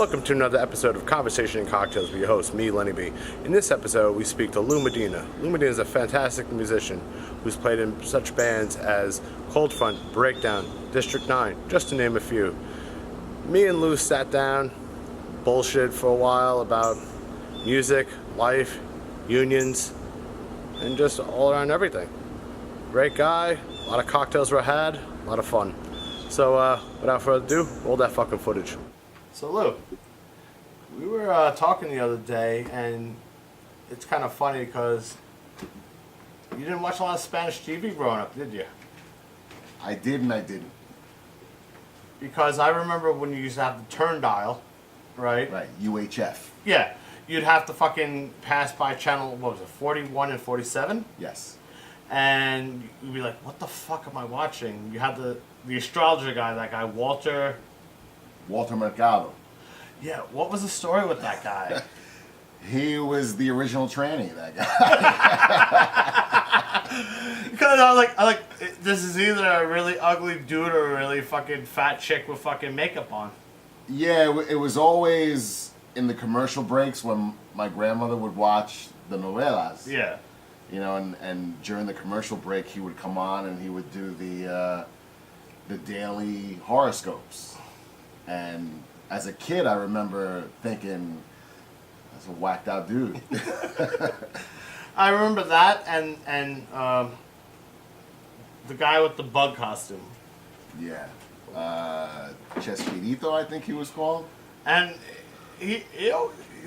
Welcome to another episode of Conversation and Cocktails with your host, me, Lenny B. In this episode, we speak to Medina. Medina is a fantastic musician who's played in such bands as Cold Front, Breakdown, District 9, just to name a few. Me and Lou sat down, bullshit for a while about music, life, unions, and just all around everything. Great guy, a lot of cocktails were had, a lot of fun. So without further ado, roll that fucking footage. So Lou, we were talking the other day, and it's kind of funny because you didn't watch a lot of Spanish TV growing up, did you? I did and I didn't. Because I remember when you used to have the turn dial, right? Right, UHF. Yeah, you'd have to fucking pass by channel, what was it, 41 and 47? Yes. And you'd be like, what the fuck am I watching? You had the astrologer guy, that guy, Walter Mercado. Yeah, what was the story with that guy? He was the original tranny, that guy. Because I was like, this is either a really ugly dude or a really fucking fat chick with fucking makeup on. Yeah, it was always in the commercial breaks when my grandmother would watch the novelas. Yeah. You know, and during the commercial break, he would come on and he would do the daily horoscopes. And as a kid, I remember thinking, that's a whacked out dude. I remember that and the guy with the bug costume. Yeah. Chespirito, I think he was called. And he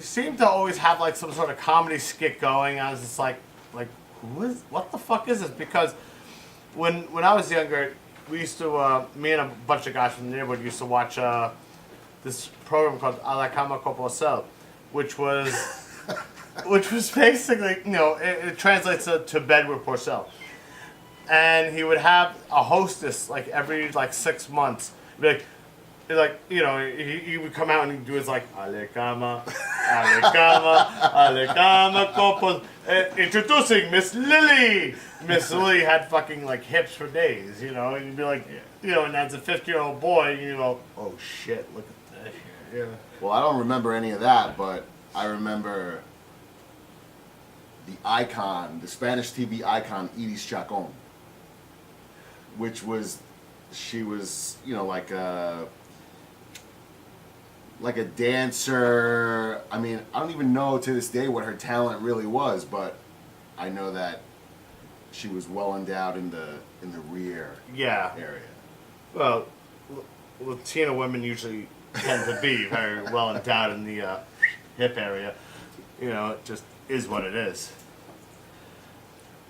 seemed to always have like some sort of comedy skit going. I was just like what the fuck is this? Because when I was younger, we used to, me and a bunch of guys from the neighborhood used to watch this program called A la Cama Como Cel, which was basically, you know, it translates to bed with Porcel. And he would have a hostess like every 6 months. He'd be like, you know, he would come out and he'd do his like, A la Cama, Como, introducing Miss Lily. Miss Lily had fucking like hips for days, you know, and you'd be like, you know, and as a 50-year-old boy, you know, oh shit, look at that here. Yeah. Well, I don't remember any of that, but I remember the icon, the Spanish TV icon, Iris Chacon, which was, she was, you know, like a dancer. I mean, I don't even know to this day what her talent really was, but I know that she was well endowed in the rear area. Well, Latina women usually tend to be very well endowed in the hip area. You know, it just is what it is.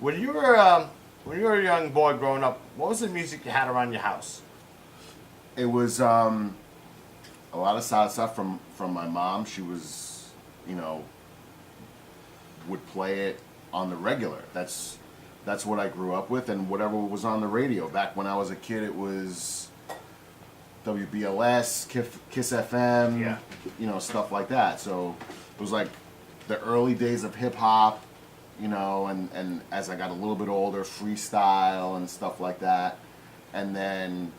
When you were a young boy growing up, what was the music you had around your house? It was a lot of salsa from my mom. She was, you know, would play it on the regular. That's what I grew up with, and whatever was on the radio. Back when I was a kid, it was WBLS, Kiss FM, yeah, you know, stuff like that. So it was like the early days of hip hop, you know, and as I got a little bit older, freestyle and stuff like that. And then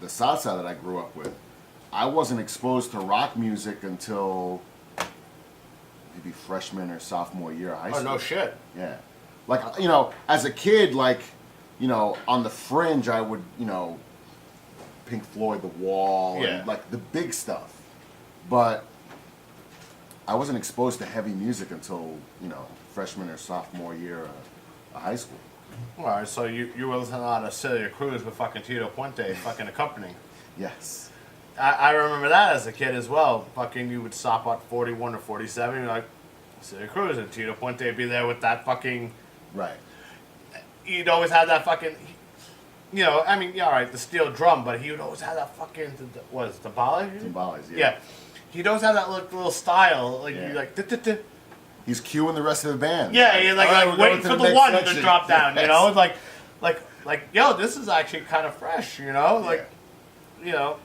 the salsa that I grew up with. I wasn't exposed to rock music until maybe freshman or sophomore year of high school. Oh, no shit. Yeah. Like, you know, as a kid, like, you know, on the fringe, I would, you know, Pink Floyd, The Wall, and like the big stuff. But I wasn't exposed to heavy music until, you know, freshman or sophomore year of high school. All right, so you were listening to a lot of Celia Cruz with fucking Tito Puente fucking accompanying. Yes. I remember that as a kid as well. Fucking, you would stop at 41 or 47, and you're like, Celia Cruz, and Tito Puente would be there with that fucking... Right. You'd always have that fucking... You know, I mean, yeah, all right, the steel drum, but he would always have that fucking... What is it, timbales? Timbales, yeah. Yeah. He'd always have that little style, like, you're like... He's cueing the rest of the band. Yeah, you're like, right, like waiting for the one section. to drop down, you know? Like, yo, this is actually kind of fresh, you know? Like, you know...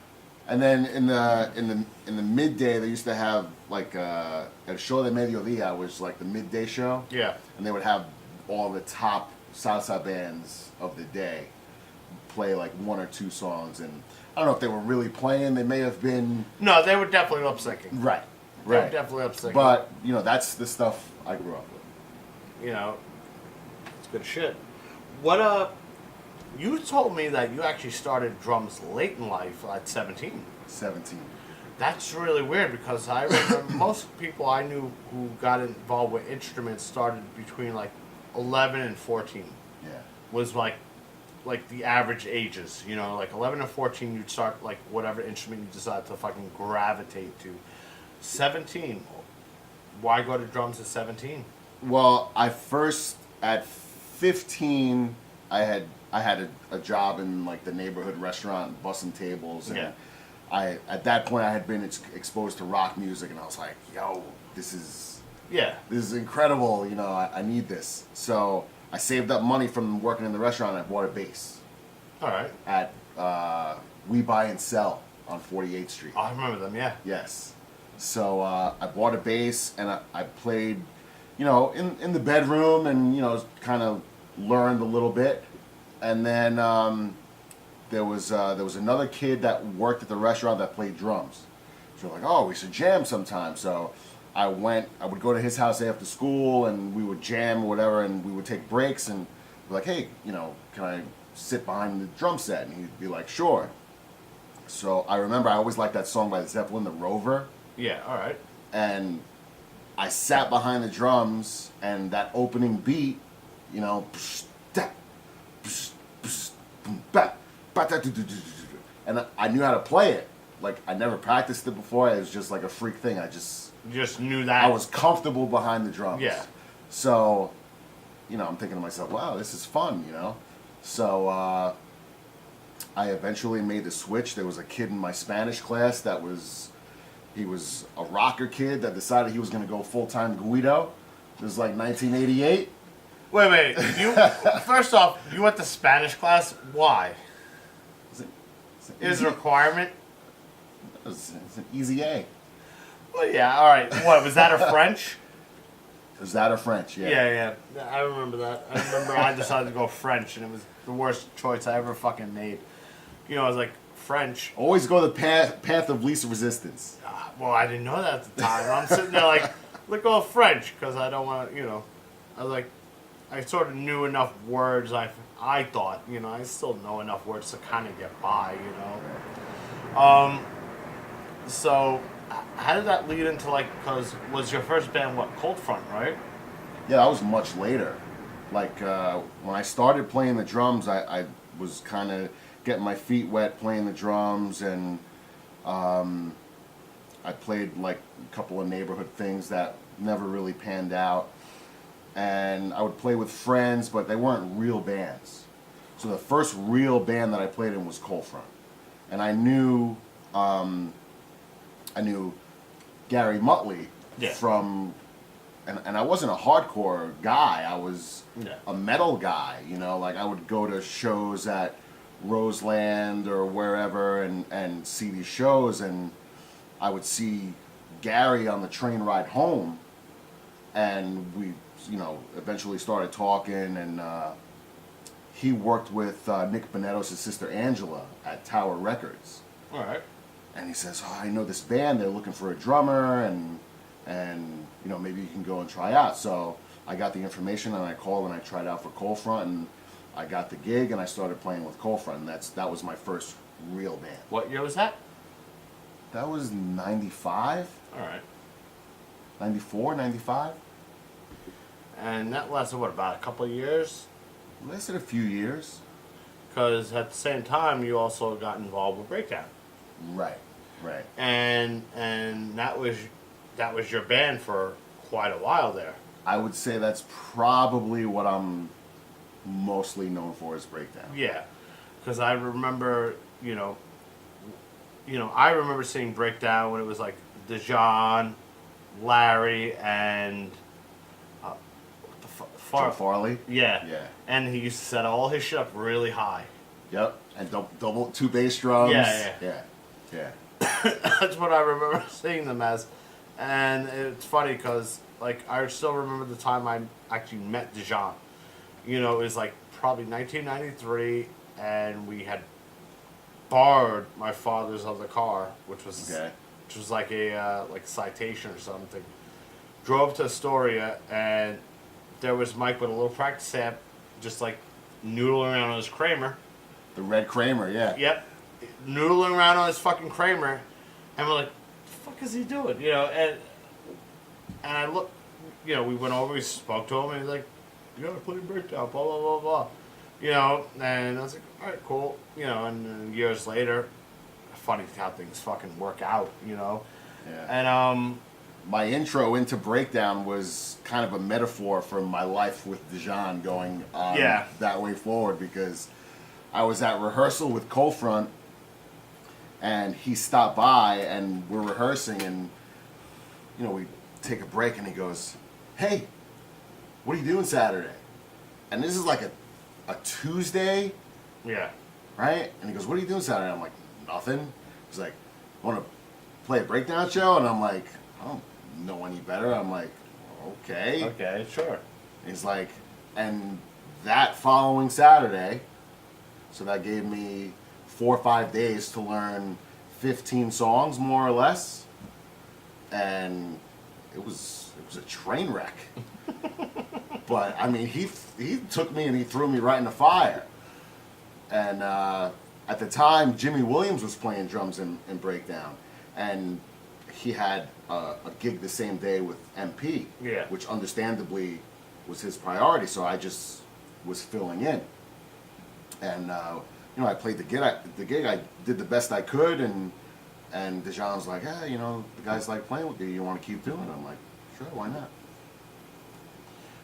And then in the midday, they used to have like El Show de Mediodía, which was like the midday show. Yeah. And they would have all the top salsa bands of the day play like one or two songs, and I don't know if they were really playing. They may have been. No, they were definitely lip syncing. Right. They were Right. definitely lip syncing. But that's the stuff I grew up with. It's good shit. What you told me that you actually started drums late in life at 17. 17. That's really weird because I remember most people I knew who got involved with instruments started between like 11 and 14. Yeah. Was like the average ages, like 11 and 14 you'd start like whatever instrument you decide to fucking gravitate to. 17, why go to drums at 17? Well, at 15, I had a job in like the neighborhood restaurant, bussing tables, and Yeah. at that point I had been exposed to rock music, and I was like, yo, this is incredible. I need this. So I saved up money from working in the restaurant, and I bought a bass. All right. At We Buy and Sell on 48th Street. I remember them, yeah. Yes. So I bought a bass, and I played, in the bedroom, and kind of learned a little bit, and then there was another kid that worked at the restaurant that played drums. So we're like, oh, we should jam sometime. So I would go to his house after school, and we would jam or whatever, and we would take breaks, and be like, hey, can I sit behind the drum set? And he'd be like, sure. So I remember I always liked that song by Zeppelin, The Rover. Yeah, all right. And I sat behind the drums, and that opening beat, and I knew how to play it. Like, I never practiced it before. It was just like a freak thing. You just knew that. I was comfortable behind the drums. Yeah. So, I'm thinking to myself, wow, this is fun, So, I eventually made the switch. There was a kid in my Spanish class he was a rocker kid that decided he was going to go full-time Guido. It was like 1988. Wait. First off, you went to Spanish class. Why? Is it a requirement? It's an easy A. Well, yeah, all right. What, was that a French? Was that a French? Yeah. Yeah. I remember that. I remember I decided to go French, and it was the worst choice I ever fucking made. I was like, French. Always go the path of least resistance. Well, I didn't know that at the time. I'm sitting there like, let's go French, because I don't want to, I was like, I sort of knew enough words, I thought, I still know enough words to kind of get by, So, how did that lead into, like, because was your first band, what, Cold Front, right? Yeah, that was much later. Like, when I started playing the drums, I was kind of getting my feet wet playing the drums, and I played like a couple of neighborhood things that never really panned out, and I would play with friends, but they weren't real bands. So the first real band that I played in was Cold Front, and I knew Gary Muttley from, and I wasn't a hardcore guy. I was a metal guy, like I would go to shows at Roseland or wherever and see these shows, and I would see Gary on the train ride home, and we, eventually started talking, and he worked with Nick Bonetto's sister Angela at Tower Records. All right. And he says, oh, I know this band, they're looking for a drummer, and maybe you can go and try out. So I got the information, and I called, and I tried out for Cold Front, and I got the gig, and I started playing with Cold Front, and that was my first real band. What year was that? That was 95. All right. 94, 95. And that lasted, what, about a couple of years? It lasted a few years. Because at the same time, you also got involved with Breakdown. Right. And that was your band for quite a while there. I would say that's probably what I'm mostly known for is Breakdown. Yeah. Because I remember, I remember seeing Breakdown when it was like DeJohn, Larry, and Joe Farley. Yeah. Yeah. And he used to set all his shit up really high. Yep. And double two bass drums. Yeah. That's what I remember seeing them as. And it's funny because, like, I still remember the time I actually met DeJohn. It was like probably 1993, and we had borrowed my father's other car, which was Okay. like a citation or something. Drove to Astoria, and there was Mike with a little practice amp, just like noodling around on his Kramer. The red Kramer, yeah. Yep, noodling around on his fucking Kramer, and we're like, "The fuck is he doing?" And I look, we went over, we spoke to him, and he's like, "You gotta play breakdown, blah blah blah blah," and I was like, "All right, cool," and then years later, funny how things fucking work out, Yeah. and My intro into breakdown was kind of a metaphor for my life with Dijon going on that way forward, because I was at rehearsal with Cold Front, and he stopped by, and we're rehearsing, and we take a break, and he goes, "Hey, what are you doing Saturday?" And this is like a Tuesday, yeah. right? And he goes, "What are you doing Saturday?" I'm like, "Nothing." He's like, "Want to play a breakdown show?" And I'm like, "I don't know any better." I'm like, "Okay." Okay, sure. And he's like, and that following Saturday, so that gave me 4 or 5 days to learn 15 songs, more or less. And it was a train wreck. But I mean, he took me and he threw me right in the fire. And at the time, Jimmy Williams was playing drums in breakdown, and he had a gig the same day with MP, Yeah. which understandably was his priority. So I just was filling in, and I played the gig. I did the best I could, and Dijon's like, "Yeah, the guys like playing with you. You want to keep doing it?" I'm like, "Sure, why not?"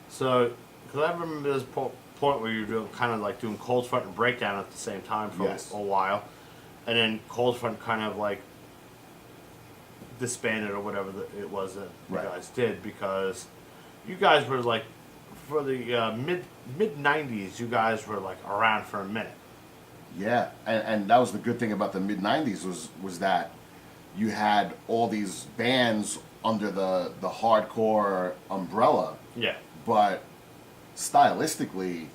So, because I remember this point where you were kind of like doing Cold Front and Breakdown at the same time for Yes. a while, and then Cold Front kind of like disbanded or whatever it was that Right. you guys did, because you guys were like, for the mid 90s, you guys were like around for a minute. Yeah, and that was the good thing about the mid '90s was that you had all these bands under the hardcore umbrella, Yeah. but stylistically,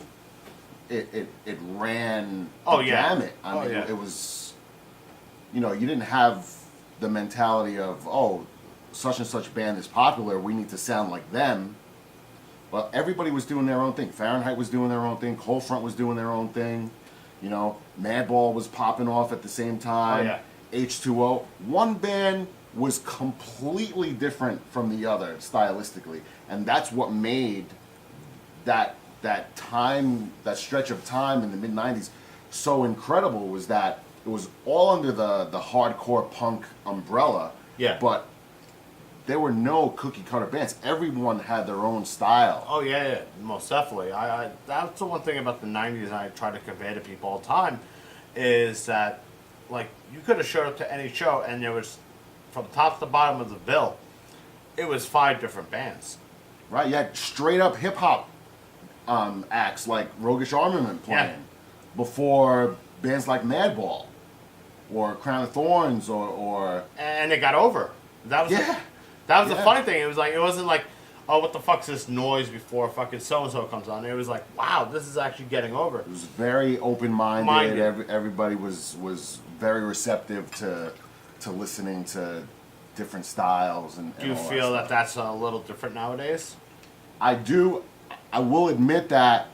it ran the Oh, yeah. gamut. I Oh, mean, yeah. it was, you didn't have the mentality of, oh, such and such band is popular, we need to sound like them. Well, everybody was doing their own thing. Fahrenheit was doing their own thing. Cold Front was doing their own thing. Madball was popping off at the same time. Oh, yeah. H2O. One band was completely different from the other stylistically, and that's what made that stretch of time in the mid '90s so incredible. Was that it was all under the hardcore punk umbrella. Yeah. But there were no cookie cutter bands. Everyone had their own style. Oh yeah, most definitely. I that's the one thing about the '90s I try to convey to people all the time, is that like you could have showed up to any show and there was, from top to the bottom of the bill, it was 5 different bands. Right, you had straight up hip hop acts like Roguish Armament playing, Yeah. before bands like Madball or Crown of Thorns or And it got over. That was Yeah. that was the Yeah. funny thing. It was like, it wasn't like, oh, what the fuck's this noise before fucking so and so comes on. It was like, wow, this is actually getting over. it was very open minded. Everybody was very receptive to listening to different styles and Do you all feel that that that's a little different nowadays? I do. I will admit that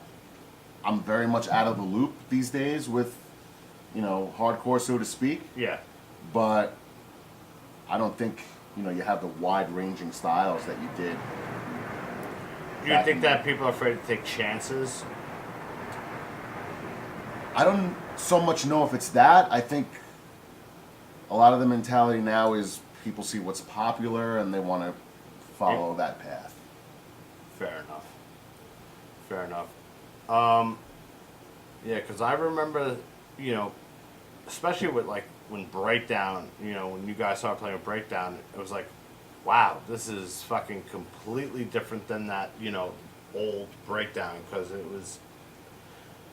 I'm very much out of the loop these days with, hardcore, so to speak. Yeah. But I don't think, you have the wide-ranging styles that you did. Do you think that people are afraid to take chances? I don't so much know if it's that. I think a lot of the mentality now is people see what's popular and they want to follow that path. Fair enough. Fair enough. Yeah, because I remember, especially with like when Breakdown, when you guys started playing with Breakdown, it was like, wow, this is fucking completely different than that, old Breakdown. Because it was,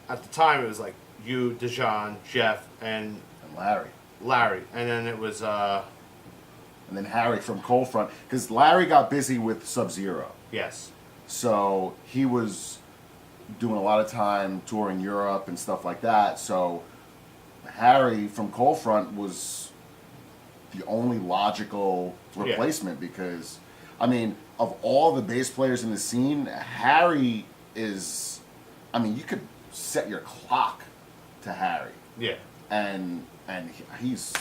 at the time, it was like you, Dijon, Jeff, and And Larry. And then it was, And then Harry from Cold Front. Because Larry got busy with Sub-Zero. yes. So he was doing a lot of time touring Europe and stuff like that. So Harry from Cold Front was the only logical replacement because, I mean, of all the bass players in the scene, Harry is, I mean, you could set your clock to Harry. Yeah. And he's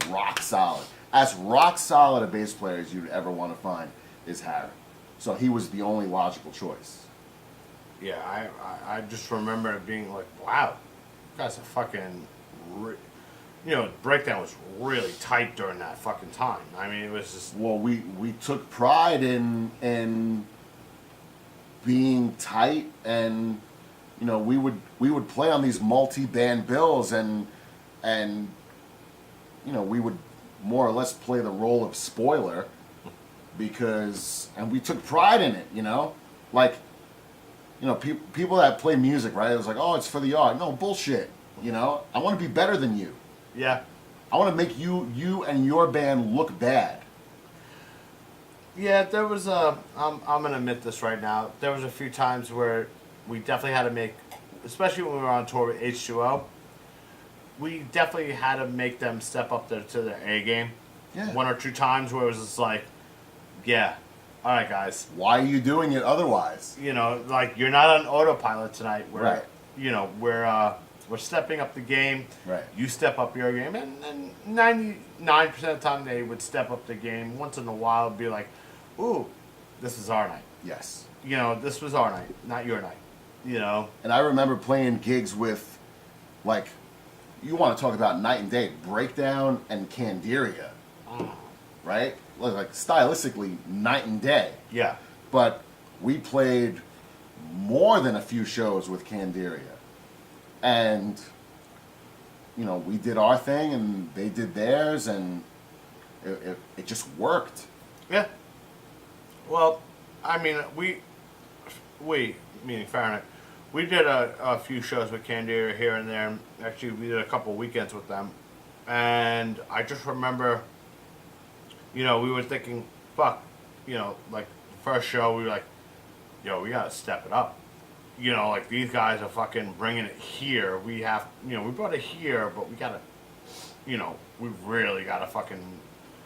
rock solid. As rock solid a bass player as you'd ever want to find is Harry. So he was the only logical choice. Yeah, I just remember it being like, wow, you guys are fucking, Breakdown was really tight during that fucking time. I mean, it was just... Well, we took pride in being tight, and we would play on these multi-band bills, and we would more or less play the role of spoiler and we took pride in it, like, people that play music, right? It was like, oh, it's for the art. No, bullshit. I want to be better than you. Yeah. I want to make you and your band look bad. Yeah, there was I'm going to admit this right now. There was a few times where we definitely had to make, especially when we were on tour with H2O, we definitely had to make them step up to their A game. Yeah. One or two times where it was just like, yeah, all right, guys. Why are you doing it otherwise? Like, you're not on autopilot tonight. Right. We're stepping up the game. Right. You step up your game. And 99% of the time they would step up the game. Once in a while be like, ooh, this is our night. Yes. This was our night, not your night. And I remember playing gigs with, like, you want to talk about night and day, Breakdown and Candiria. Right? Like, stylistically, night and day. Yeah. But we played more than a few shows with Candiria. And, we did our thing and they did theirs, and it just worked. Yeah. Well, I mean, we meaning Fahrenheit, we did a few shows with Candiria here and there. Actually, we did a couple weekends with them. And I just remember, we were thinking, fuck, like the first show, we were like, yo, we gotta step it up. Like these guys are fucking bringing it here. We have, we brought it here, but we gotta, we really gotta fucking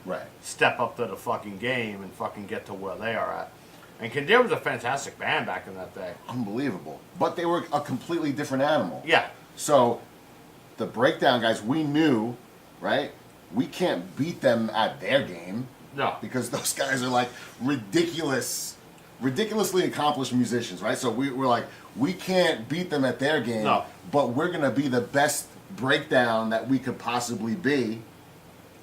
Right. step up to the fucking game and fucking get to where they are at. And Candiria was a fantastic band back in that day. Unbelievable. But they were a completely different animal. Yeah. So the Breakdown guys, we knew, right? We can't beat them at their game. No. Because those guys are like ridiculously accomplished musicians, right? So we're like, we can't beat them at their game. No. But we're going to be the best Breakdown that we could possibly be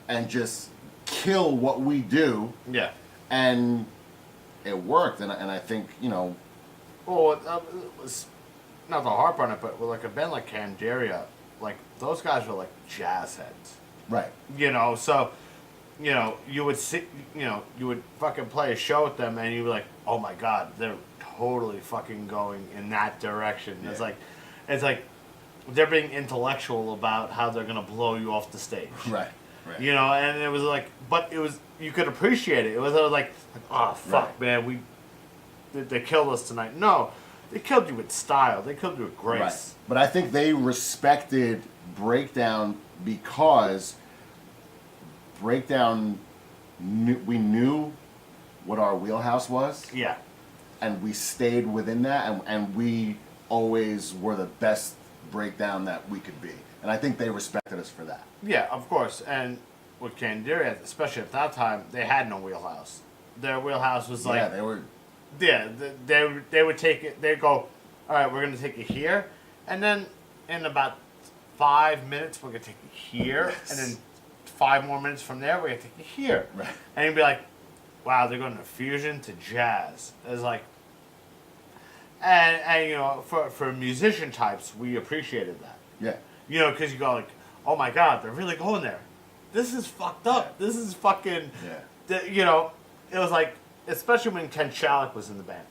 and just kill what we do. Yeah. And it worked. And I think, Well, it was not the harp on it, but with like a band like Candiria, like those guys were like jazz heads. right. So, you would sit, you would fucking play a show with them and you'd be like, oh my God, they're totally fucking going in that direction. Yeah. It's like they're being intellectual about how they're going to blow you off the stage. Right. Right. And it was like, but it was, you could appreciate it. It was like oh, fuck, Right. man, they killed us tonight. No, they killed you with style. They killed you with grace. Right. But I think they respected Breakdown because Breakdown, we knew what our wheelhouse was. Yeah. And we stayed within that, and we always were the best Breakdown that we could be. And I think they respected us for that. Yeah, of course. And with Candiria, especially at that time, they had no wheelhouse. Their wheelhouse was like... Yeah, they were... Yeah, they would take it, they'd go, all right, we're going to take it here. And then in about 5 minutes, we're going to take it here. Yes. And then 5 more minutes from there, we're going to take it here. Right. And you'd be like, wow, they're going to fusion to jazz. It's like... And for musician types, we appreciated that. Yeah. Because you go like, oh my God, they're really going there. This is fucked up. Yeah. This is fucking... Yeah. It was like, especially when Ken Shalik was in the band.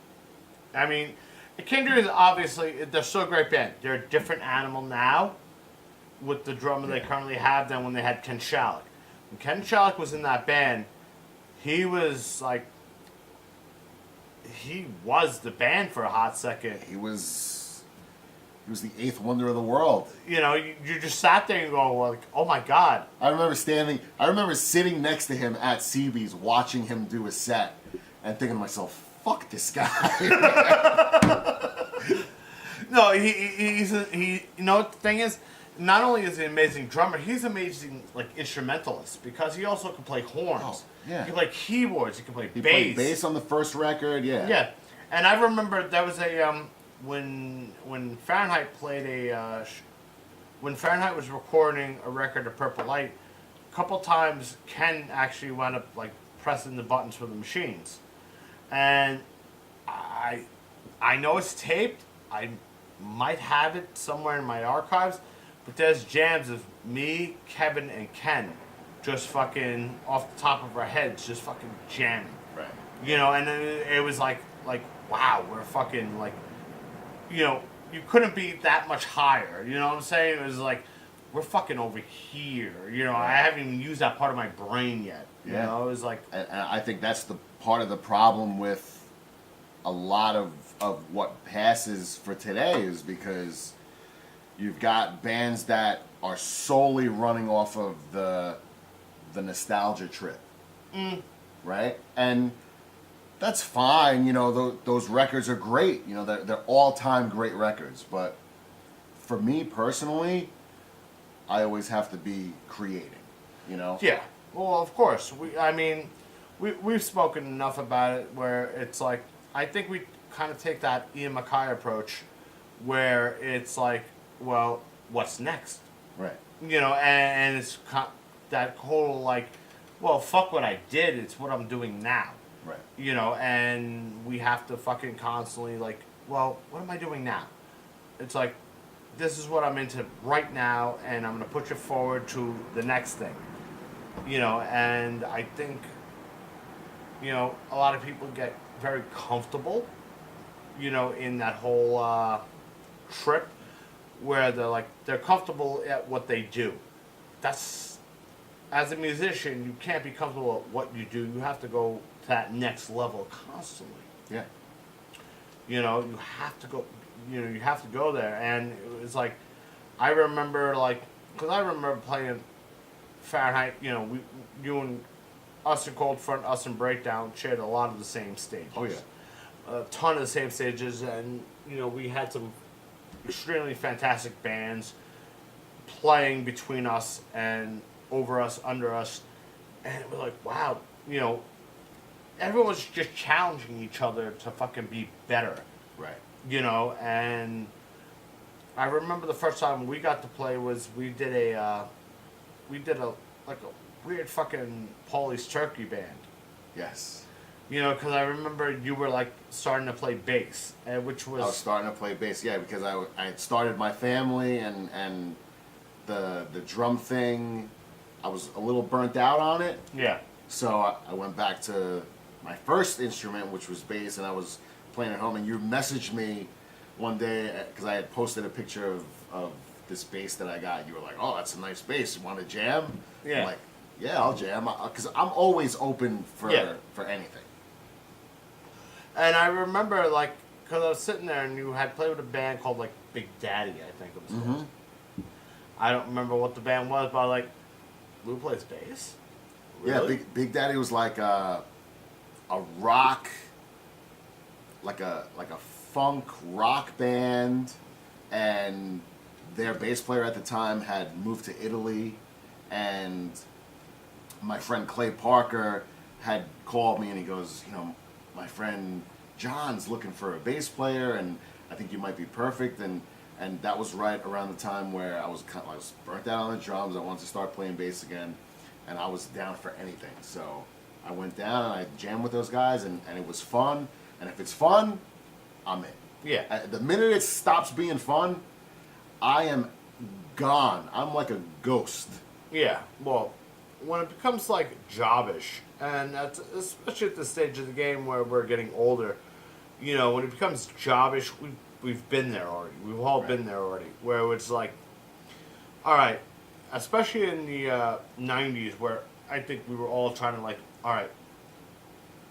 I mean, Candiria is obviously, they're still a great band. They're a different animal now with the drummer they currently have than when they had Ken Shalik. When Ken Shalik was in that band, he was like, he was the band for a hot second. He was He was the eighth wonder of the world. You know, you just sat there and go, like, oh my God. I remember sitting next to him at CB's, watching him do a set, and thinking to myself, "Fuck this guy." No, he's you know what the thing is? Not only is he an amazing drummer, he's an amazing like instrumentalist because he also can play horns. Oh, yeah. He can play keyboards. He can play He bass. played bass on the first record. Yeah. Yeah, and I remember there was a when Fahrenheit played when Fahrenheit was recording a record of Purple Light, a couple times Ken actually wound up like pressing the buttons for the machines, and I know it's taped. I might have it somewhere in my archives, but there's jams of me, Kevin, and Ken just fucking off the top of our heads, just fucking jamming. Right. You know, and it was like wow, we're fucking like, you know, you couldn't be that much higher. You know what I'm saying? It was like, we're fucking over here. You know, I haven't even used that part of my brain yet. You know, it was like... And I think that's the part of the problem with a lot of what passes for today is because you've got bands that are solely running off of the nostalgia trip. Right? And... that's fine, you know, those records are great. You know, they're all-time great records. But for me personally, I always have to be creating, you know? Yeah. Well, of course. We've spoken enough about it where it's like, I think we kind of take that Ian MacKaye approach where it's like, well, what's next? Right. You know, and it's that whole like, well, fuck what I did, it's what I'm doing now. Right. You know, and we have to fucking constantly like, well, what am I doing now? It's like, this is what I'm into right now, and I'm going to push it forward to the next thing. You know, and I think, you know, a lot of people get very comfortable, you know, in that whole trip where they're comfortable at what they do. That's, as a musician, you can't be comfortable at what you do. You have to go to that next level constantly. Yeah. You know, you have to go. You know, you have to go there, and it was like, I remember because I remember playing Fahrenheit. You know, you and us and Cold Front, us and Breakdown shared a lot of the same stages. Oh yeah. A ton of the same stages, and you know, we had some extremely fantastic bands playing between us and over us, under us, and it was like, wow, you know, everyone was just challenging each other to fucking be better. Right. You know, and I remember the first time we got to play was we did a weird fucking Paulie's Turkey band. Yes. You know, because I remember you were like starting to play bass, which was... I was starting to play bass, yeah, because I had started my family and the drum thing, I was a little burnt out on it. Yeah. So I went back to my first instrument, which was bass, and I was playing at home, and you messaged me one day because I had posted a picture of this bass that I got. You were like, "Oh, that's a nice bass. You want to jam?" Yeah. I'm like, "Yeah, I'll jam," because I'm always open for anything. And I remember, like, because I was sitting there and you had played with a band called, like, Big Daddy, I think it was called. I don't remember what the band was, but, like, Lou plays bass? Really? Yeah, Big Daddy was like a rock, like a funk rock band, and their bass player at the time had moved to Italy, and my friend Clay Parker had called me and he goes, you know, my friend John's looking for a bass player, and I think you might be perfect. And that was right around the time where I was burnt out on the drums. I wanted to start playing bass again, and I was down for anything. So I went down and I jammed with those guys, and it was fun. And if it's fun, I'm in. Yeah. The minute it stops being fun, I am gone. I'm like a ghost. Yeah, well, when it becomes like jobbish, and that's especially at the stage of the game where we're getting older, you know, when it becomes jobbish, we've been there already. We've all been there already. Where it's like, all right, especially in the 90s, where I think we were all trying to like, all right,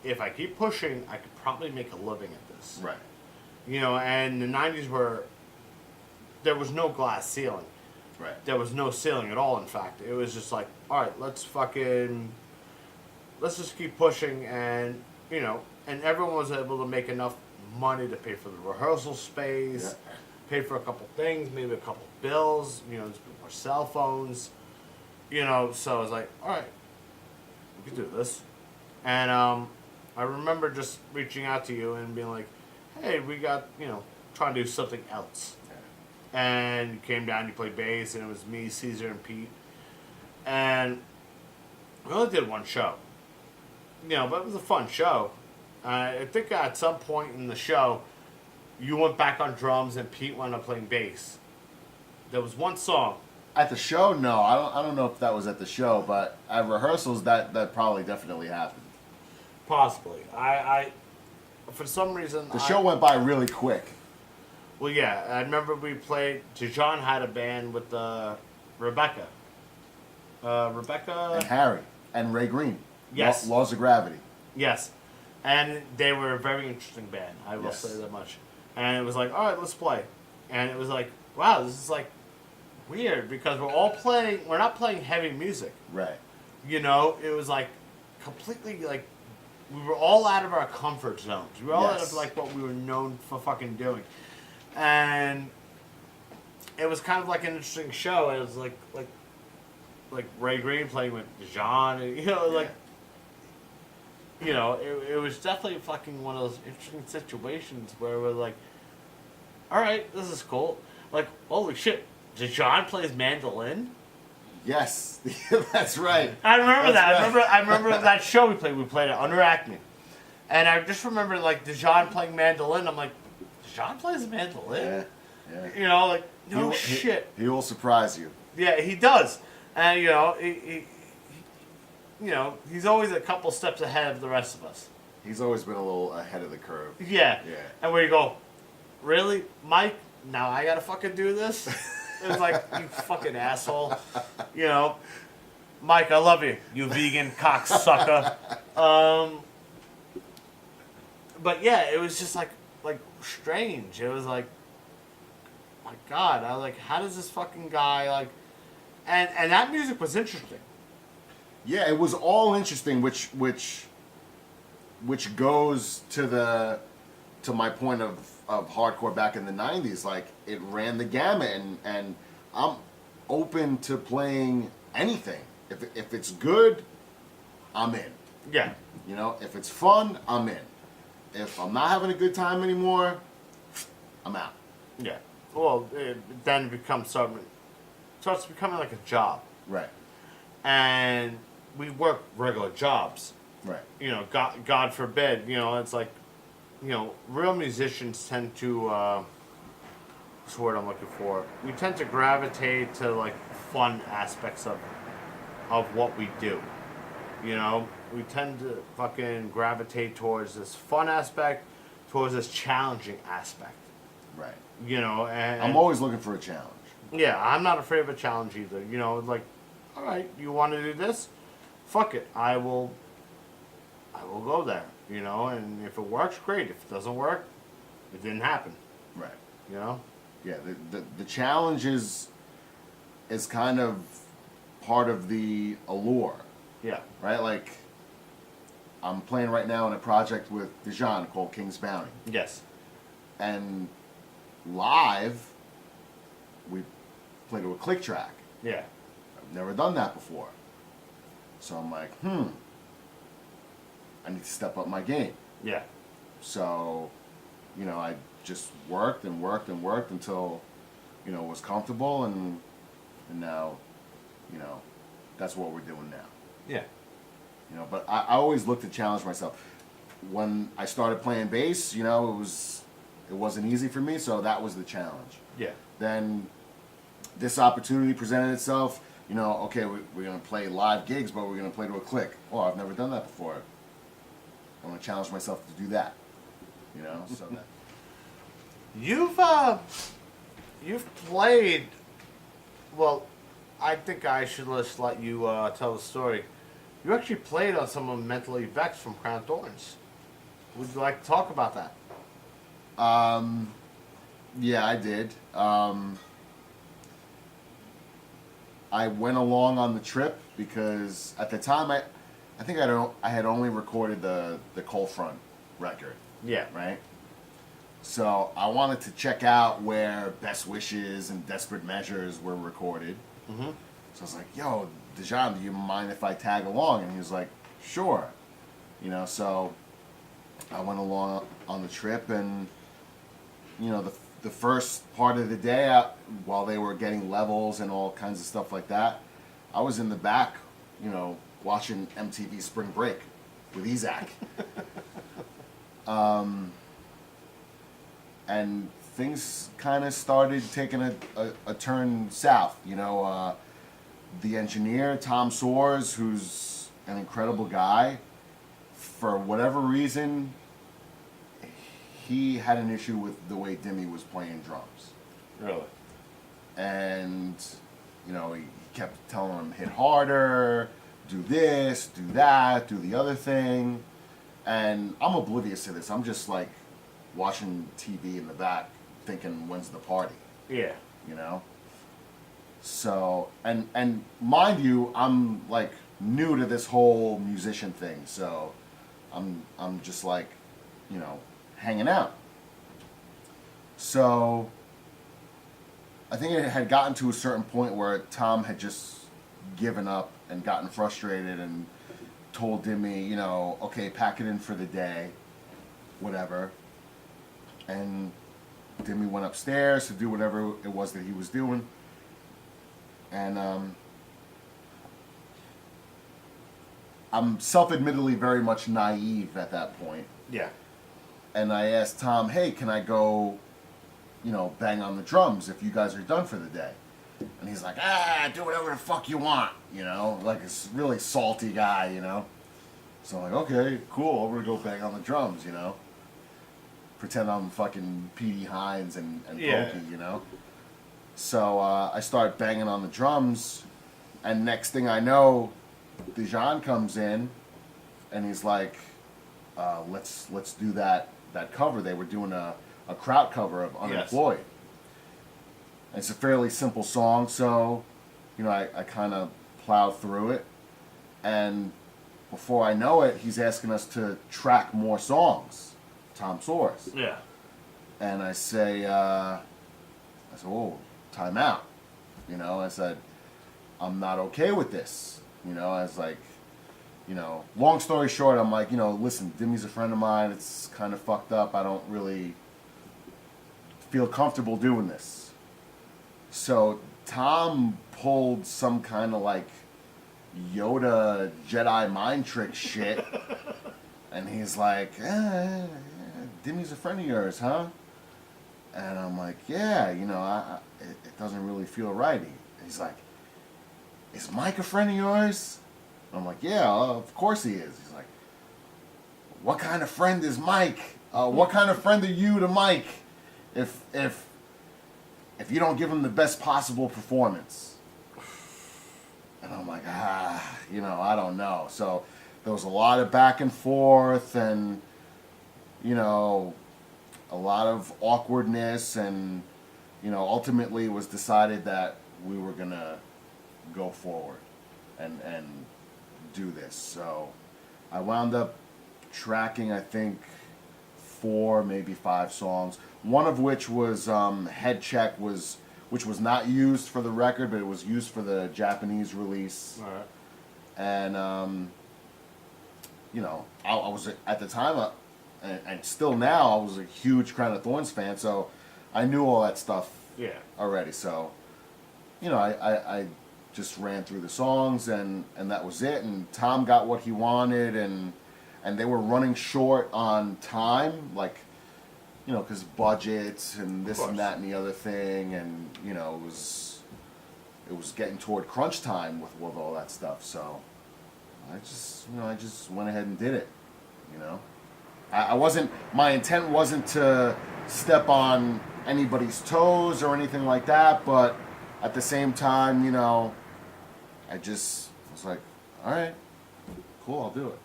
if I keep pushing, I could probably make a living at this. Right. You know, and the 90s were there was no glass ceiling. Right. There was no ceiling at all, in fact. It was just like, all right, let's just keep pushing, and, you know, and everyone was able to make enough money to pay for the rehearsal space, pay for a couple things, maybe a couple bills, you know, just more cell phones, you know, so I was like, all right, we can do this. And I remember just reaching out to you and being like, hey, we got, you know, trying to do something else. And you came down, you played bass, and it was me, Caesar, and Pete. And we only did one show. You know, but it was a fun show. I think at some point in the show, you went back on drums and Pete went up playing bass. There was one song. At the show, no. I don't know if that was at the show, but at rehearsals, that probably definitely happened. Possibly. I for some reason... The show went by really quick. Well, yeah. I remember we played... Dijon had a band with Rebecca. Rebecca... And Harry. And Ray Green. Yes. Laws of Gravity. Yes. And they were a very interesting band. I will say that much. And it was like, all right, let's play. And it was like, wow, this is like weird because we're not playing heavy music. Right. You know, it was like completely like, we were all out of our comfort zones. We were all out of like what we were known for fucking doing. And it was kind of like an interesting show. It was like Ray Green playing with Jean, and, you know, like, you know, it was definitely fucking one of those interesting situations where we're like, all right, this is cool. Like, holy shit, Dijon plays mandolin? Yes, that's right. I remember that. Right. I remember that show we played. We played it under Acme. And I just remember, like, Dijon playing mandolin. I'm like, Dijon plays a mandolin? Yeah. You know, like, no shit. He will surprise you. Yeah, he does. And, you know, you know, he's always a couple steps ahead of the rest of us. He's always been a little ahead of the curve. Yeah. Yeah. And where you go, really, Mike? Now I gotta fucking do this? It's like, you fucking asshole. You know, Mike, I love you, you vegan cocksucker. But yeah, it was just like strange. It was like, my God, I was like, how does this fucking guy like, and that music was interesting. Yeah, it was all interesting, which goes to my point of hardcore back in the 90s. Like, it ran the gamut, and I'm open to playing anything. If it's good, I'm in. Yeah. You know, if it's fun, I'm in. If I'm not having a good time anymore, I'm out. Yeah. Well, then it starts becoming like a job. Right. And we work regular jobs. Right. You know, God forbid, you know, it's like, you know, real musicians tend to, what's the word I'm looking for? We tend to gravitate to, like, fun aspects of what we do. You know, we tend to fucking gravitate towards this fun aspect, towards this challenging aspect. Right. You know, and I'm always looking for a challenge. yeah, I'm not afraid of a challenge either. You know, like, all right, you want to do this? Fuck it, I will go there. You know, and if it works, great. If it doesn't work, it didn't happen. Right. You know? Yeah, the challenge is kind of part of the allure. Yeah. Right? Like, I'm playing right now in a project with Dijon called King's Bounty. Yes. And live, we play to a click track. Yeah. I've never done that before. So I'm like, I need to step up my game. Yeah. So, you know, I just worked until, you know, it was comfortable, and now, you know, that's what we're doing now. Yeah. You know, but I always look to challenge myself. When I started playing bass, you know, it wasn't easy for me, so that was the challenge. Yeah. Then this opportunity presented itself. You know, okay, we're going to play live gigs, but we're going to play to a click. Oh, I've never done that before. I want to challenge myself to do that. You know, so that. You've played. Well, I think I should just let you tell the story. You actually played on some of Mentally Vexed from Crown Thorns. Would you like to talk about that? Yeah, I did. I went along on the trip because at the time I think I had only recorded the Cold Front record. Yeah. Right. So I wanted to check out where Best Wishes and Desperate Measures were recorded. Mm-hmm. So I was like, "Yo, Dejan, do you mind if I tag along?" And he was like, "Sure." You know, so I went along on the trip, and you know, the first part of the day, while they were getting levels and all kinds of stuff like that, I was in the back, you know, watching MTV Spring Break with Isaac. And things kind of started taking a turn south. You know, the engineer, Tom Soares, who's an incredible guy, for whatever reason, he had an issue with the way Dimmy was playing drums. Really? And, you know, he kept telling him, hit harder, do this, do that, do the other thing. And I'm oblivious to this. I'm just like watching TV in the back thinking, when's the party? Yeah. You know? So, and mind you, I'm like new to this whole musician thing. So I'm just like, you know, hanging out. So I think it had gotten to a certain point where Tom had just given up and gotten frustrated and told Dimmy, you know, okay, pack it in for the day, whatever. And Dimmy went upstairs to do whatever it was that he was doing. And I'm self-admittedly very much naive at that point. Yeah. And I asked Tom, hey, can I go, you know, bang on the drums if you guys are done for the day? And he's like, do whatever the fuck you want, you know, like a really salty guy, you know. So I'm like, okay, cool, I'm gonna go bang on the drums, you know. Pretend I'm fucking P.D. Hines and Pokey, you know. So I start banging on the drums, and next thing I know, Dejan comes in, and he's like, let's do that cover. They were doing a Kraut cover of Unemployed. Yes. It's a fairly simple song, so, you know, I kind of plowed through it. And before I know it, he's asking us to track more songs, Tom Soares. Yeah. And I say, oh, time out. You know, I said, I'm not okay with this. You know, I was like, you know, long story short, I'm like, you know, listen, Dimmy's a friend of mine. It's kind of fucked up. I don't really feel comfortable doing this. So Tom pulled some kind of like Yoda Jedi mind trick shit. And he's like, Dimmy's a friend of yours, huh? And I'm like, yeah, you know, it doesn't really feel right. He's like, is Mike a friend of yours? I'm like, yeah, of course he is. He's like, what kind of friend is Mike? What kind of friend are you to Mike if you don't give him the best possible performance? And I'm like, you know, I don't know. So there was a lot of back and forth and, you know, a lot of awkwardness, and, you know, ultimately it was decided that we were going to go forward and do this. So I wound up tracking, I think, 4, maybe 5 songs. One of which was Head Check, which was not used for the record, but it was used for the Japanese release. All right. And, you know, I was, at the time, and still now, I was a huge Crown of Thorns fan, so I knew all that stuff already. So, you know, I just ran through the songs, and that was it. And Tom got what he wanted, and they were running short on time, like, you know, because budgets and this and that and the other thing, and, you know, it was getting toward crunch time with all that stuff. So I just went ahead and did it, you know. My intent wasn't to step on anybody's toes or anything like that, but at the same time, you know, I just was like, all right, cool, I'll do it.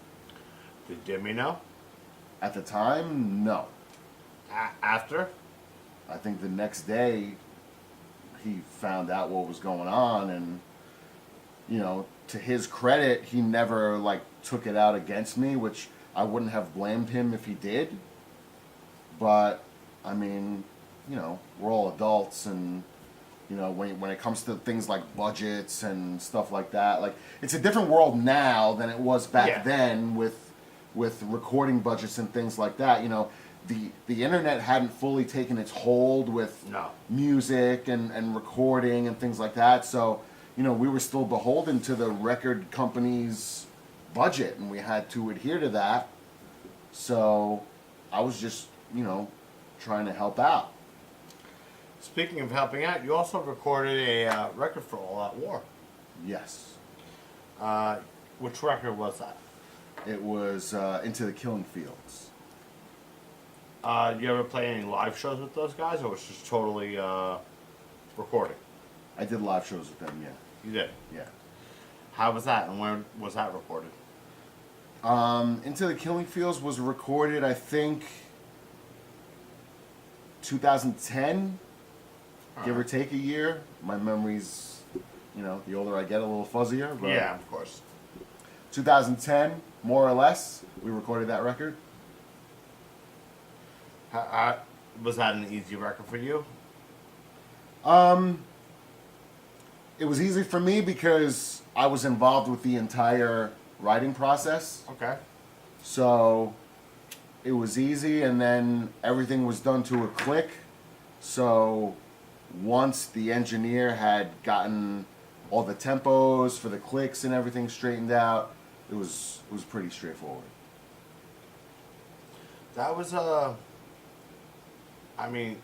Did Dimmy know? At the time, no. After? I think the next day he found out what was going on, and you know, to his credit, he never like took it out against me, which I wouldn't have blamed him if he did. But I mean, you know, we're all adults, and you know, when it comes to things like budgets and stuff like that, like it's a different world now than it was back then with recording budgets and things like that. You know, the internet hadn't fully taken its hold with music and recording and things like that. So, you know, we were still beholden to the record company's budget, and we had to adhere to that. So I was just, you know, trying to help out. Speaking of helping out, you also recorded a record for All Out War. Yes. Which record was that? It was Into the Killing Fields. You ever play any live shows with those guys, or was it just totally recording? I did live shows with them, yeah. You did? Yeah. How was that, and when was that recorded? Into the Killing Fields was recorded, I think, 2010, give or take a year. My memory's, you know, the older I get, a little fuzzier. But Yeah, of course. 2010, more or less, we recorded that record. Was that an easy record for you? It was easy for me because I was involved with the entire writing process. Okay. So it was easy, and then everything was done to a click. So once the engineer had gotten all the tempos for the clicks and everything straightened out, it was pretty straightforward. That was I mean,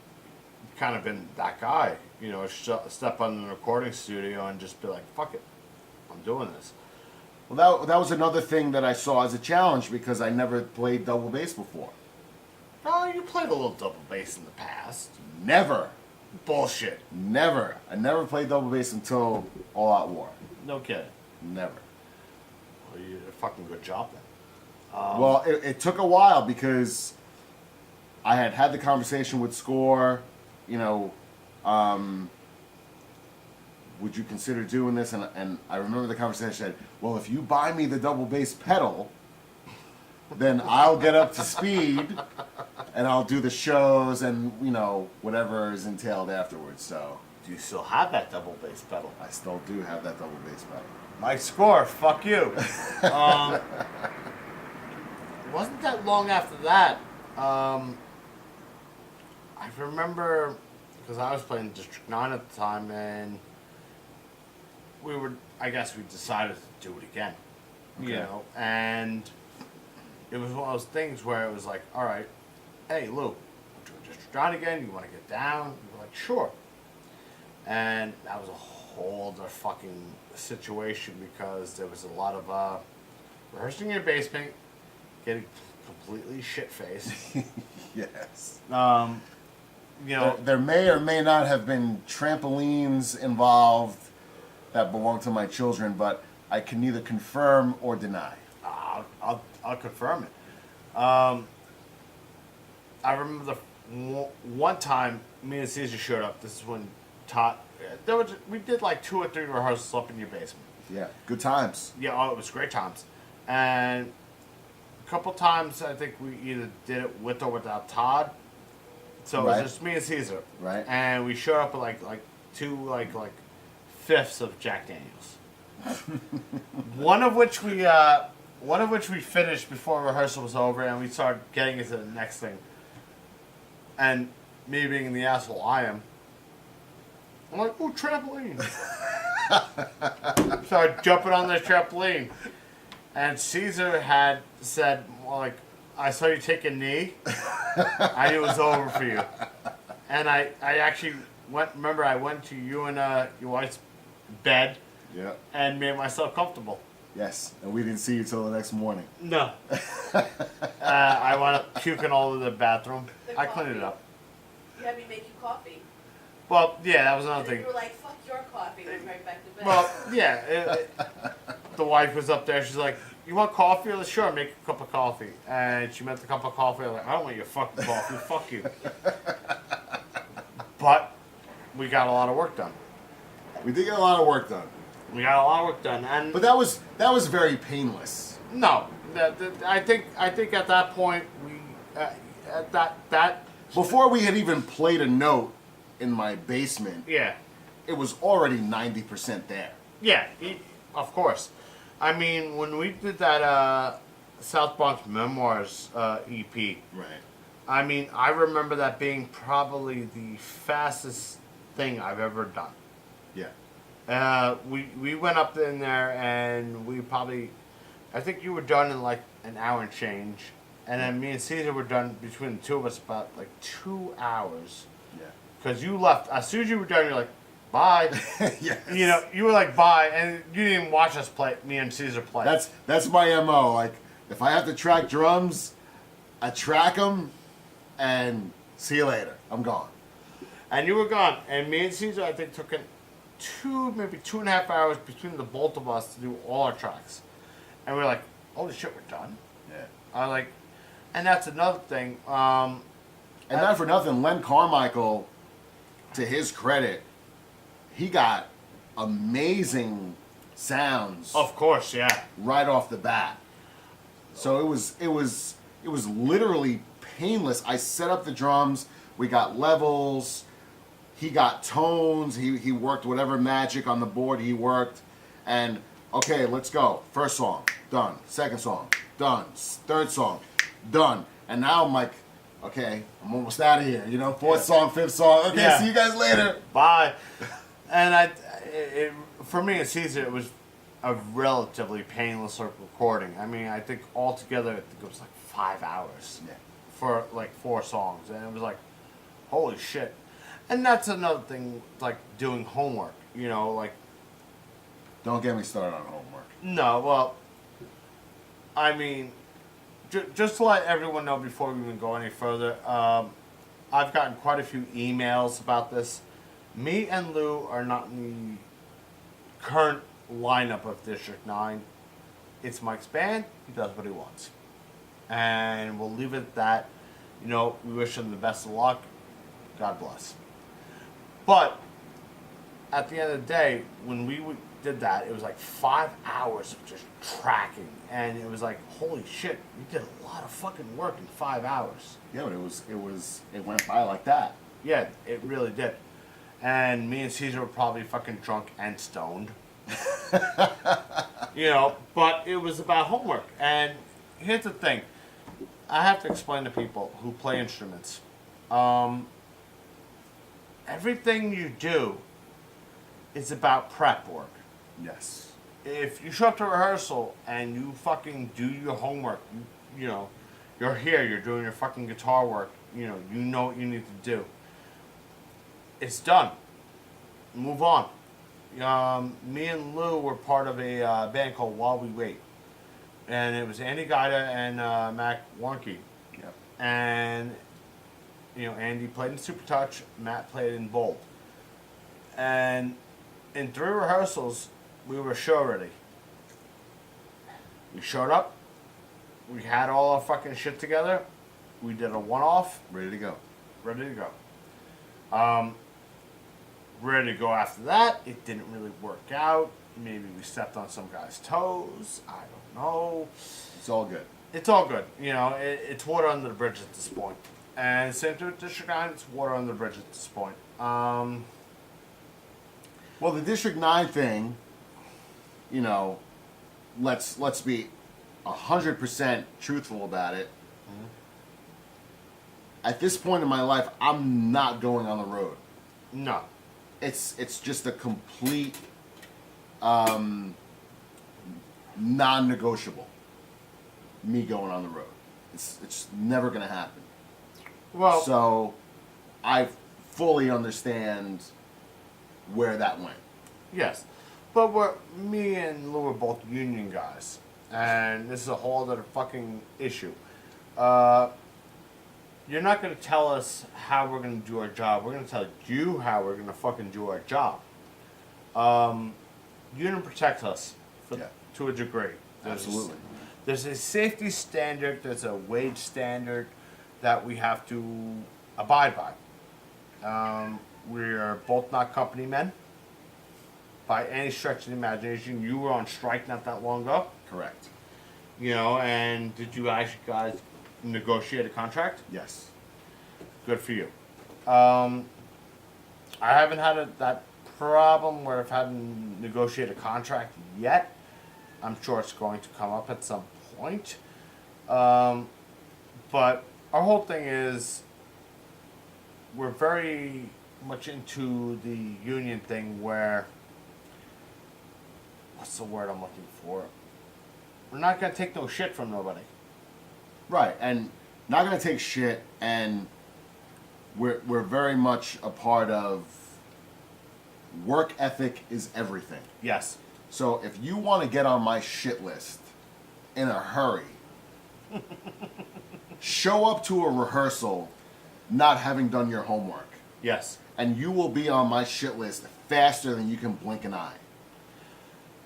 kind of been that guy, you know, step on the recording studio and just be like, fuck it, I'm doing this. Well, that was another thing that I saw as a challenge because I never played double bass before. Oh, you played a little double bass in the past. Never. Bullshit. Never. I never played double bass until All Out War. No kidding. Never. Well, you did a fucking good job then. Well, it took a while because I had the conversation with Score, you know, would you consider doing this? And I remember the conversation said, well, if you buy me the double bass pedal, then I'll get up to speed and I'll do the shows and, you know, whatever is entailed afterwards. So Do you still have that double bass pedal? I still do have that double bass pedal. My Score, fuck you. It wasn't that long after that. I remember, because I was playing District 9 at the time, and I guess we decided to do it again. Okay. You know, and it was one of those things where it was like, all right, hey, Lou, we're doing District 9 again, you want to get down? We were like, sure. And that was a whole other fucking situation because there was a lot of rehearsing in your basement, getting completely shit-faced. Yes. You know, There may or may not have been trampolines involved that belong to my children, but I can neither confirm or deny. I'll confirm it. I remember the one time me and Caesar showed up. This is when Todd. We did like 2 or 3 rehearsals up in your basement. Yeah, good times. Yeah, oh, it was great times. And a couple times I think we either did it with or without Todd. So it was just me and Caesar. Right. And we showed up with like 2 fifths of Jack Daniels. one of which we finished before rehearsal was over, and we started getting into the next thing. And me being the asshole I am, I'm like, ooh, trampoline. Started jumping on the trampoline. And Caesar had said, well, like, I saw you take a knee. I knew it was over for you. And I actually I went to you and your wife's bed and made myself comfortable. Yes, and we didn't see you till the next morning. No. I wound up puking all over the bathroom. I cleaned it up. You had me make you coffee. Well, yeah, that was another And then thing. you were like, fuck your coffee, and went right back to bed. Well, yeah. The wife was up there. She's like, you want coffee? I was like, sure, make a cup of coffee. And she made the cup of coffee. I was like, I don't want your fucking coffee. Fuck you. But we got a lot of work done. We did get a lot of work done. We got a lot of work done, and But that was very painless. no, I think at that point we at that Before we had even played a note in my basement, yeah. it was already 90% there. Yeah, of course. I mean, when we did that South Bronx Memoirs EP, Right. I mean, I remember that being probably the fastest thing I've ever done. Yeah. We went up in there and we probably, I think you were done in like an hour and change, and then me and Caesar were done between the two of us about like 2 hours. Yeah. Because you left as soon as you were done, you're like, bye. Yes. You know, you were like, bye, and you didn't even watch us play. Me and Caesar play. That's my MO. Like, if I have to track drums, I track them, and see you later. I'm gone. And you were gone. And me and Caesar, I think, took maybe 2.5 hours between the both of us to do all our tracks. And we are like, holy shit, we're done. Yeah. I like, and that's another thing. And not for nothing, Len Carmichael, to his credit, he got amazing sounds Of course, yeah. right off the bat. So it was literally painless. I set up the drums, we got levels, he got tones, he worked whatever magic on the board he worked, and okay, let's go. First song, done. Second song, done. Third song, done. And now I'm like, okay, I'm almost out of here. You know, fourth song, fifth song. Okay, Yeah. see you guys later. Bye. And for me and Caesar, it was a relatively painless recording. I mean, I think altogether, I think it was like 5 hours Yeah. for like 4 songs, and it was like, holy shit. And that's another thing, like doing homework. You know, like Don't get me started on homework. no, well, I mean, just to let everyone know before we even go any further, I've gotten quite a few emails about this. Me and Lou are not in the current lineup of District 9. It's Mike's band. He does what he wants. And we'll leave it at that. You know, we wish him the best of luck. God bless. But at the end of the day, when we did that, it was like 5 hours of just tracking. And it was like, holy shit, we did a lot of fucking work in 5 hours. Yeah, but it went by like that. Yeah, it really did. And me and Caesar were probably fucking drunk and stoned. You know, but it was about homework. And here's the thing. I have to explain to people who play instruments. Everything you do is about prep work. Yes. If you show up to rehearsal and you fucking do your homework, you know, you're here, you're doing your fucking guitar work, you know what you need to do. It's done. Move on. Me and Lou were part of a band called While We Wait. And it was Andy Gaida and Mac Warnke. Yep. And, you know, Andy played in Super Touch, Matt played in Bold. And in 3 rehearsals, we were show ready. We showed up. We had all our fucking shit together. We did a one-off. Ready to go. Ready to go. Ready to go after that. It didn't really work out. Maybe we stepped on some guy's toes. I don't know. It's all good. It's all good. You know, it's water under the bridge at this point. And same to District 9, it's water under the bridge at this point. Well, the District 9 thing, you know, let's be 100% truthful about it. Mm-hmm. At this point in my life, I'm not going on the road. No. It's just a complete non-negotiable. Me going on the road. It's never gonna happen. Well, So I fully understand where that went. yes. But me and Lou are both union guys. And this is a whole other fucking issue. You're not going to tell us how we're going to do our job. We're going to tell you how we're going to fucking do our job. Union protects us to a degree. Absolutely. There's a safety standard, there's a wage standard that we have to abide by. We are both not company men. by any stretch of the imagination. You were on strike not that long ago, Correct. you know, and did you guys negotiate a contract? Yes. Good for you. I haven't had that problem where I've had to negotiate a contract yet. I'm sure it's going to come up at some point. But our whole thing is we're very much into the union thing where, what's the word I'm looking for? We're not going to take no shit from nobody. Right, and not gonna take shit, and we're very much a part of work ethic is everything. Yes. So if you want to get on my shit list in a hurry, show up to a rehearsal not having done your homework, Yes. and you will be on my shit list faster than you can blink an eye.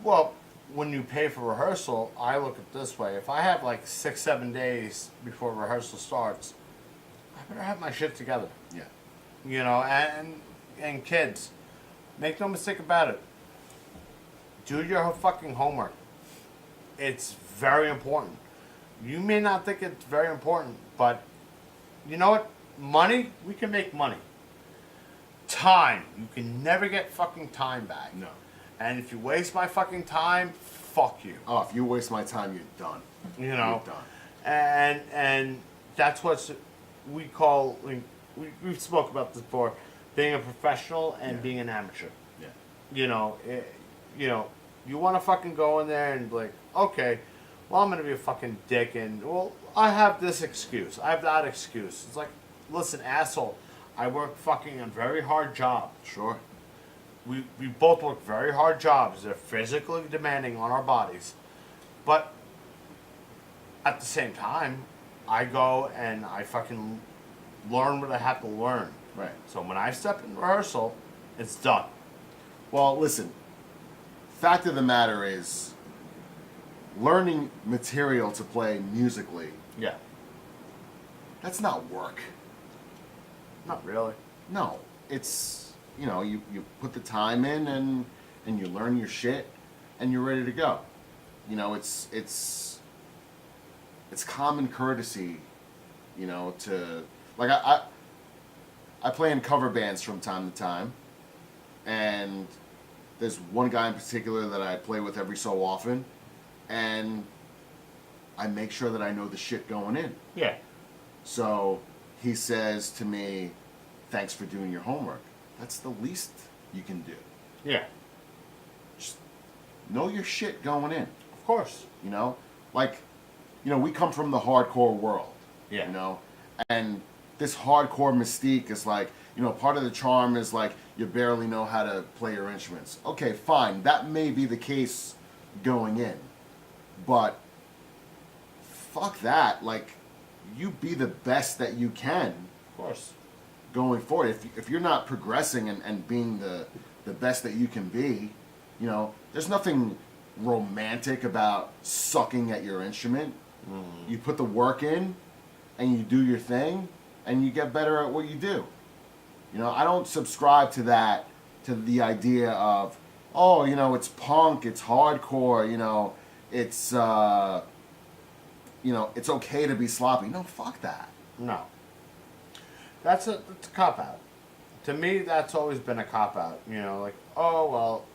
Well, when you pay for rehearsal, I look at it this way. If I have like 6-7 days before rehearsal starts, I better have my shit together. Yeah. You know, and kids, make no mistake about it. Do your fucking homework. It's very important. You may not think it's very important, but you know what? Money, we can make money. Time, you can never get fucking time back. No. And if you waste my fucking time, fuck you. Oh, if you waste my time, you're done. You know? You're done. And that's what we call, we've spoke about this before, being a professional and Yeah. being an amateur. Yeah. You know, you want to fucking go in there and be like, okay, well, I'm going to be a fucking dick and, well, I have this excuse. I have that excuse. It's like, listen, asshole, I work fucking a very hard job. Sure. We both work very hard jobs. They're physically demanding on our bodies. But at the same time, I go and I fucking learn what I have to learn. Right. So when I step in rehearsal, it's done. Well, listen. Fact of the matter is, learning material to play musically, Yeah. that's not work. Not really. No. It's, you put the time in and you learn your shit and you're ready to go. It's common courtesy, to, like, I play in cover bands from time to time, and there's one guy in particular that I play with every so often, and I make sure that I know the shit going in. Yeah. So he says to me, thanks for doing your homework. That's the least you can do. Yeah. Just know your shit going in. Of course. We come from the hardcore world. Yeah. And this hardcore mystique is like, part of the charm is like you barely know how to play your instruments. Okay, fine. That may be the case going in. But fuck that. Like, you be the best that you can Of course. going forward. If you're not progressing and being the best that you can be, there's nothing romantic about sucking at your instrument. You put the work in and you do your thing and you get better at what you do. I don't subscribe to that, to the idea of, it's punk, it's hardcore, it's it's okay to be sloppy. No, fuck that. No. That's a cop-out. To me, that's always been a cop-out. Like, oh, well,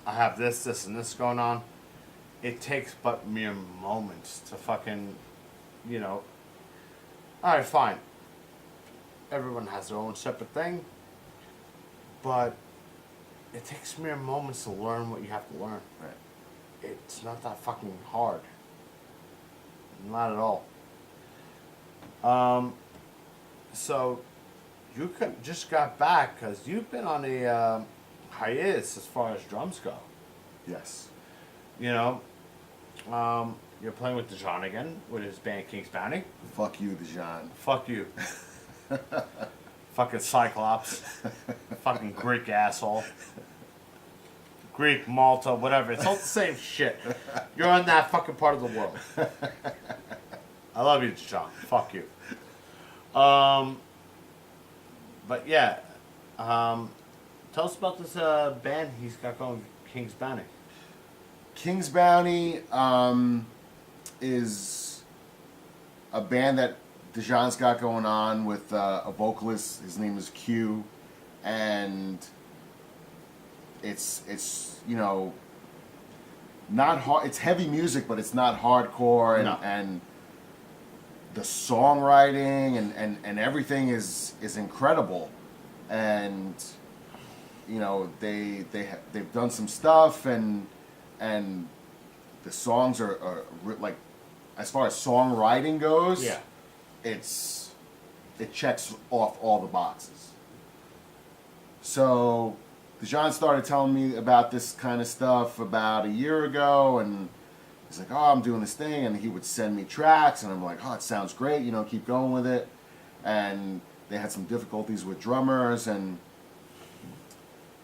I have this, and this going on. It takes but mere moments to fucking, all right, fine. Everyone has their own separate thing. But it takes mere moments to learn what you have to learn. Right. It's not that fucking hard. Not at all. So you just got back because you've been on a hiatus as far as drums go. Yes. You're playing with Dijon again with his band King's Bounty. Fuck you, Dijon. Fuck you. Fucking Cyclops. Fucking Greek asshole. Greek, Malta, whatever. It's all the same shit. You're in that fucking part of the world. I love you, Dijon. Fuck you. But yeah. Tell us about this band he's got going, King's Bounty? King's Bounty is a band that Dejan's got going on with a vocalist. His name is Q, and it's you know, not hard. It's heavy music, but it's not hardcore, and No. and the songwriting and everything is incredible, and you know they've done some stuff, and the songs are like, as far as songwriting goes, Yeah. it checks off all the boxes. So Dejan started telling me about this kind of stuff about a year ago, and he's like, oh, I'm doing this thing, and he would send me tracks, and I'm like, oh, it sounds great, you know, keep going with it. And they had some difficulties with drummers, and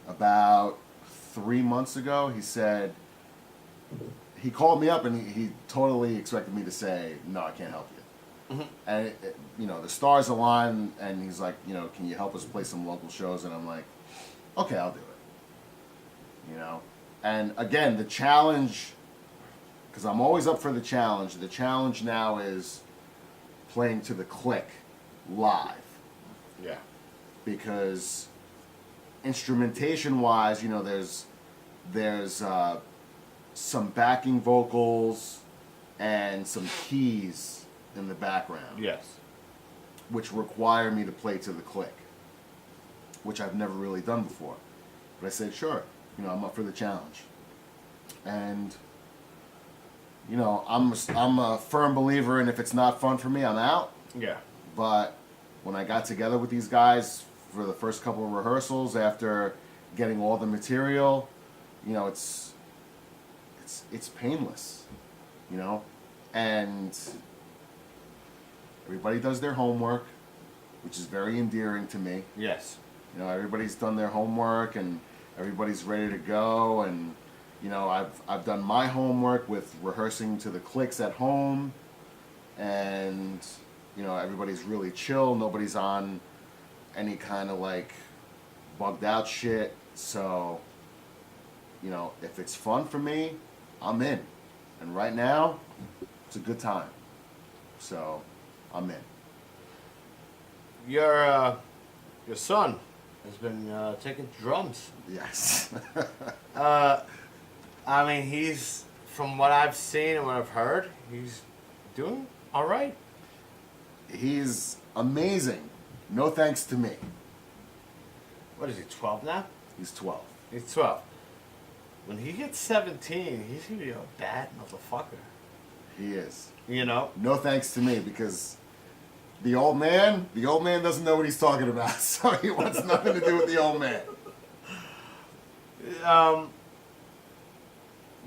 about 3 months ago, he called me up, and he totally expected me to say, no, I can't help you. Mhm. And you know, the stars aligned, and he's like, you know, can you help us play some local shows? And I'm like, okay, I'll do it. You know, and again, the challenge, because I'm always up for the challenge. The challenge now is playing to the click live, Yeah. because instrumentation wise, you know, there's some backing vocals and some keys in the background, Yes. which require me to play to the click, which I've never really done before. But I said, sure, you know, I'm up for the challenge. And you know, I'm a firm believer in, if it's not fun for me, I'm out. Yeah. But when I got together with these guys for the first couple of rehearsals, after getting all the material, you know, it's painless, you know, and everybody does their homework, which is very endearing to me. Yes. You know, everybody's done their homework, and everybody's ready to go, and you know, I've done my homework with rehearsing to the clicks at home, and you know, everybody's really chill. Nobody's on any kind of like bugged out shit. So, you know, if it's fun for me, I'm in. And right now, it's a good time. So, I'm in. Your son has been taking drums. Yes. I mean, he's, from what I've seen and what I've heard, he's doing all right. He's amazing. No thanks to me. What is he, 12 now? He's 12. He's 12. When he gets 17, he's going to be a bad motherfucker. He is. You know? No thanks to me, because the old man doesn't know what he's talking about, so he wants nothing to do with the old man.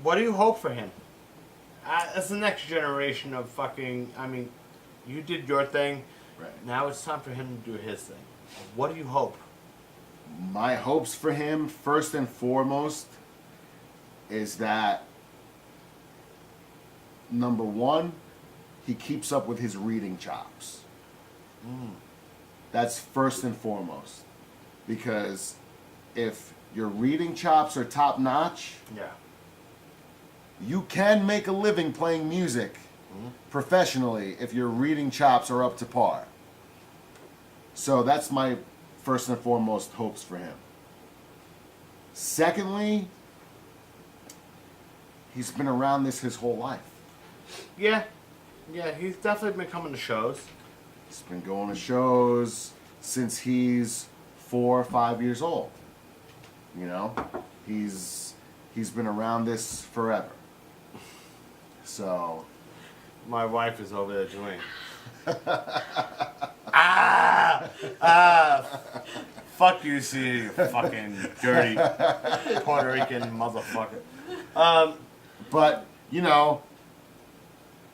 What do you hope for him? As the next generation of fucking, I mean, you did your thing. Right. Now it's time for him to do his thing. What do you hope? My hopes for him, first and foremost, is that, number one, he keeps up with his reading chops. That's first and foremost. Because if your reading chops are top notch, Yeah. you can make a living playing music professionally if your reading chops are up to par. So that's my first and foremost hopes for him. Secondly, he's been around this his whole life. Yeah. Yeah, he's definitely been coming to shows. He's been going to shows since he's 4 or 5 years old. You know, he's been around this forever. So, My wife is over there doing. Fuck you, see, you fucking dirty Puerto Rican motherfucker. but you know,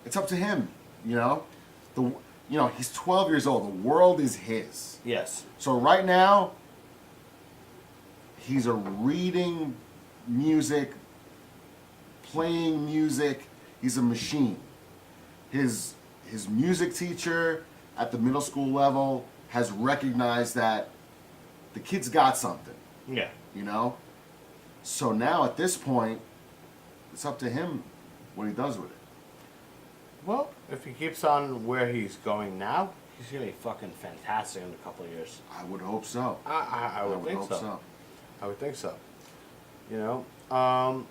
it's up to him. You know, he's 12 years old. The world is his. Yes. So right now, he's a reading music, playing music. He's a machine. His music teacher at the middle school level has recognized that the kid's got something, Yeah. you know? So now at this point, it's up to him what he does with it. Well, if he keeps on where he's going now, he's gonna be fucking fantastic in a couple of years. I would hope so. I would think hope so. I would think so. You know,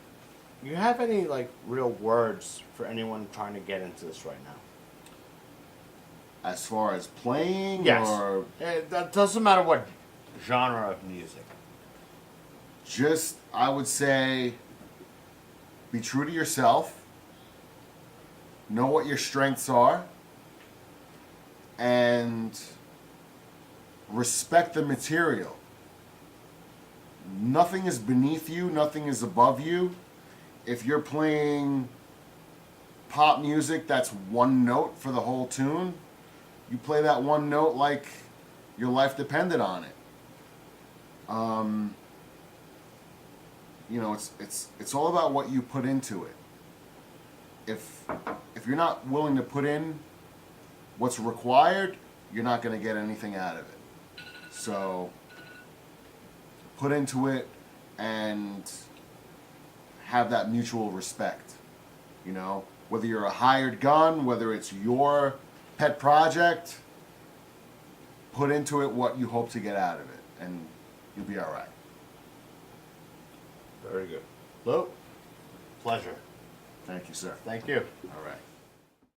you have any like real words for anyone trying to get into this right now? As far as playing, Yes. or That doesn't matter what genre of music. just, I would say, be true to yourself. Know what your strengths are. And respect the material. Nothing is beneath you, nothing is above you. If you're playing pop music that's one note for the whole tune, you play that one note like your life depended on it. You know, it's all about what you put into it. If you're not willing to put in what's required, you're not going to get anything out of it. So put into it and have that mutual respect. You know, whether you're a hired gun, whether it's your pet project, put into it what you hope to get out of it, and you'll be all right. Very good. Lou, pleasure. Thank you, sir. Thank you. All right.